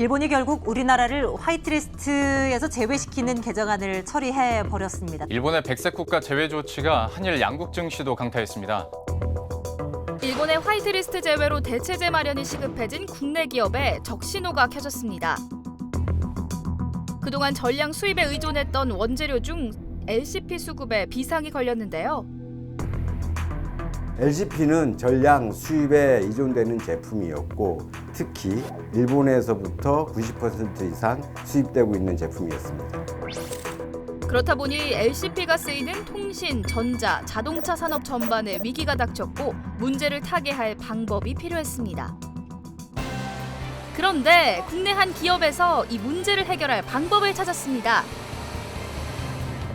일본이 결국 우리나라를 화이트리스트에서 제외시키는 개정안을 처리해버렸습니다. 일본의 백색 국가 제외 조치가 한일 양국 증시도 강타했습니다. 일본의 화이트리스트 제외로 대체제 마련이 시급해진 국내 기업에 적신호가 켜졌습니다. 그동안 전량 수입에 의존했던 원재료 중 LCP 수급에 비상이 걸렸는데요. LCP는 전량 수입에 의존되는 제품이었고 특히 일본에서부터 90% 이상 수입되고 있는 제품이었습니다. 그렇다 보니 LCP가 쓰이는 통신, 전자, 자동차 산업 전반에 위기가 닥쳤고 문제를 타개할 방법이 필요했습니다. 그런데 국내 한 기업에서 이 문제를 해결할 방법을 찾았습니다.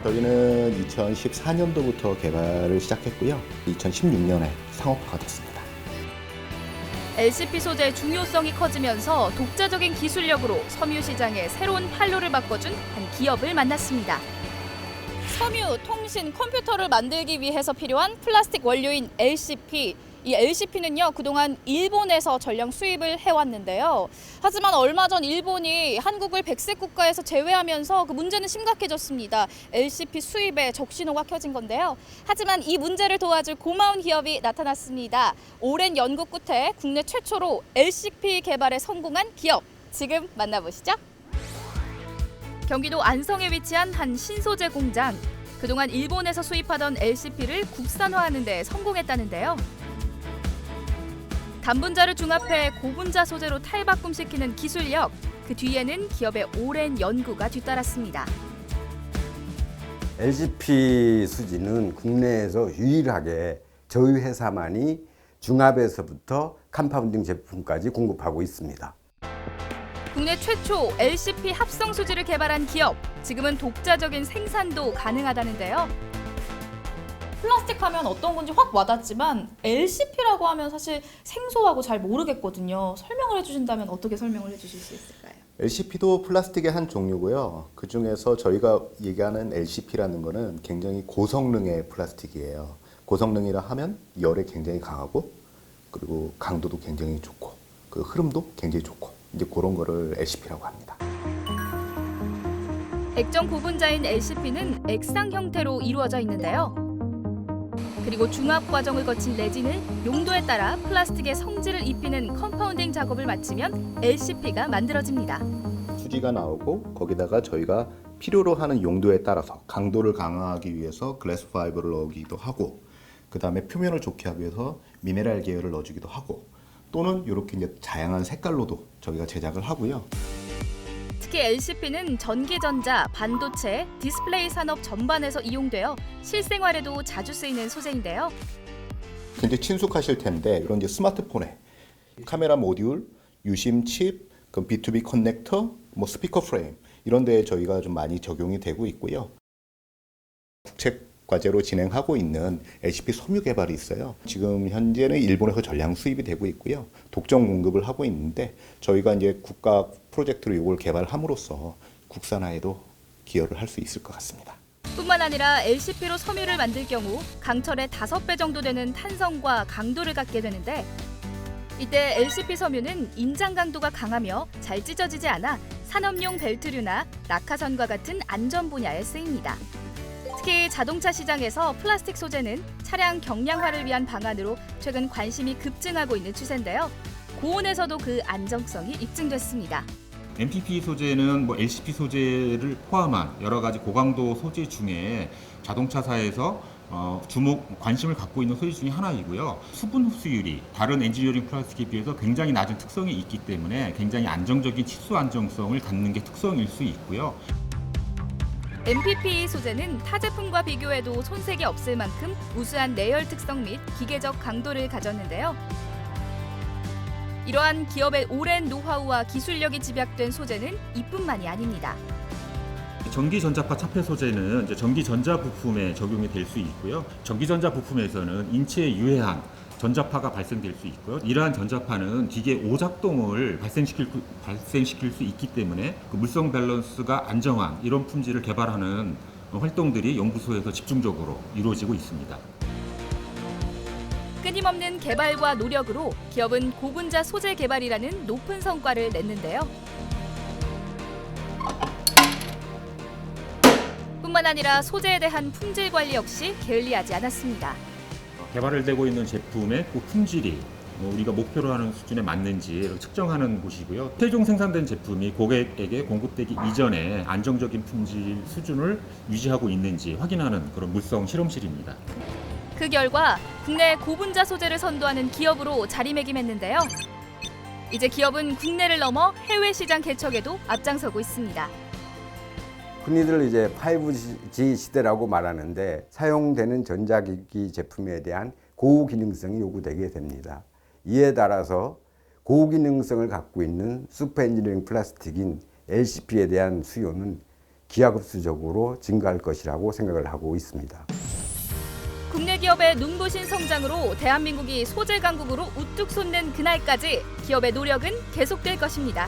저희는 2014년도부터 개발을 시작했고요. 2016년에 상업화가 됐습니다. LCP 소재의 중요성이 커지면서 독자적인 기술력으로 섬유 시장에 새로운 판로를 바꿔준 한 기업을 만났습니다. 섬유, 통신, 컴퓨터를 만들기 위해서 필요한 플라스틱 원료인 LCP. 이 LCP는요, 그동안 일본에서 전량 수입을 해왔는데요. 하지만 얼마 전 일본이 한국을 백색 국가에서 제외하면서 그 문제는 심각해졌습니다. LCP 수입에 적신호가 켜진 건데요. 하지만 이 문제를 도와줄 고마운 기업이 나타났습니다. 오랜 연구 끝에 국내 최초로 LCP 개발에 성공한 기업. 지금 만나보시죠. 경기도 안성에 위치한 한 신소재 공장. 그동안 일본에서 수입하던 LCP를 국산화하는 데 성공했다는데요. 단분자를 중합해 고분자 소재로 탈바꿈시키는 기술력, 그 뒤에는 기업의 오랜 연구가 뒤따랐습니다. LCP 수지는 국내에서 유일하게 저희 회사만이 중합에서부터 컴파운딩 제품까지 공급하고 있습니다. 국내 최초 LCP 합성 수지를 개발한 기업, 지금은 독자적인 생산도 가능하다는데요. 플라스틱 하면 어떤 건지 확 와닿지만 LCP라고 하면 사실 생소하고 잘 모르겠거든요. 설명을 해주신다면 어떻게 설명을 해주실 수 있을까요? LCP도 플라스틱의 한 종류고요. 그중에서 저희가 얘기하는 LCP라는 거는 굉장히 고성능의 플라스틱이에요. 고성능이라 하면 열에 굉장히 강하고 그리고 강도도 굉장히 좋고 그 흐름도 굉장히 좋고 이제 그런 거를 LCP라고 합니다. 액정 고분자인 LCP는 액상 형태로 이루어져 있는데요. 그리고 중합 과정을 거친 레진은 용도에 따라 플라스틱의 성질을 입히는 컴파운딩 작업을 마치면 LCP가 만들어집니다. 수지가 나오고 거기다가 저희가 필요로 하는 용도에 따라서 강도를 강화하기 위해서 글래스 파이버를 넣기도 하고 그 다음에 표면을 좋게 하기 위해서 미네랄 계열을 넣어주기도 하고 또는 이렇게 이제 다양한 색깔로도 저희가 제작을 하고요. 특히 LCP는 전기전자, 반도체, 디스플레이 산업 전반에서 이용되어 실생활에도 자주 쓰이는 소재인데요. 굉장히 친숙하실 텐데 이런 이제 스마트폰에 카메라 모듈, 유심 칩, 그 B2B 커넥터, 뭐 스피커 프레임 이런 데에 저희가 좀 많이 적용이 되고 있고요. 국책 과제로 진행하고 있는 LCP 섬유 개발이 있어요. 지금 현재는 일본에서 전량 수입이 되고 있고요. 독점 공급을 하고 있는데 저희가 이제 국가 프로젝트로 이걸 개발함으로써 국산화에도 기여를 할 수 있을 것 같습니다. 뿐만 아니라 LCP로 섬유를 만들 경우 강철의 5배 정도 되는 탄성과 강도를 갖게 되는데 이때 LCP 섬유는 인장 강도가 강하며 잘 찢어지지 않아 산업용 벨트류나 낙하선과 같은 안전 분야에 쓰입니다. 특히 자동차 시장에서 플라스틱 소재는 차량 경량화를 위한 방안으로 최근 관심이 급증하고 있는 추세인데요. 고온에서도 그 안정성이 입증됐습니다. MPP 소재는 LCP 소재를 포함한 여러 가지 고강도 소재 중에 자동차사에서 관심을 갖고 있는 소재 중에 하나이고요. 수분 흡수율이 다른 엔지니어링 플라스틱에 비해서 굉장히 낮은 특성이 있기 때문에 굉장히 안정적인 치수 안정성을 갖는 게 특성일 수 있고요. MPP 소재는 타 제품과 비교해도 손색이 없을 만큼 우수한 내열 특성 및 기계적 강도를 가졌는데요. 이러한 기업의 오랜 노하우와 기술력이 집약된 소재는 이뿐만이 아닙니다. 전기전자파 차폐 소재는 이제 전기전자 부품에 적용이 될 수 있고요. 전기전자 부품에서는 인체에 유해한 전자파가 발생될 수 있고요. 이러한 전자파는 기계 오작동을 발생시킬 수 있기 때문에 그 물성 밸런스가 안정한 이런 품질을 개발하는 활동들이 연구소에서 집중적으로 이루어지고 있습니다. 끊임없는 개발과 노력으로 기업은 고분자 소재 개발이라는 높은 성과를 냈는데요. 뿐만 아니라 소재에 대한 품질 관리 역시 게을리하지 않았습니다. 개발되고 있는 제품의 그 품질이 우리가 목표로 하는 수준에 맞는지 측정하는 곳이고요. 최종 생산된 제품이 고객에게 공급되기 이전에 안정적인 품질 수준을 유지하고 있는지 확인하는 그런 물성 실험실입니다. 그 결과 국내 고분자 소재를 선도하는 기업으로 자리매김했는데요. 이제 기업은 국내를 넘어 해외 시장 개척에도 앞장서고 있습니다. 흔히들 이제 5G 시대라고 말하는데 사용되는 전자기기 제품에 대한 고기능성이 요구되게 됩니다. 이에 따라서 고기능성을 갖고 있는 슈퍼 엔지니어링 플라스틱인 LCP에 대한 수요는 기하급수적으로 증가할 것이라고 생각을 하고 있습니다. 국내 기업의 눈부신 성장으로 대한민국이 소재 강국으로 우뚝 솟는 그날까지 기업의 노력은 계속될 것입니다.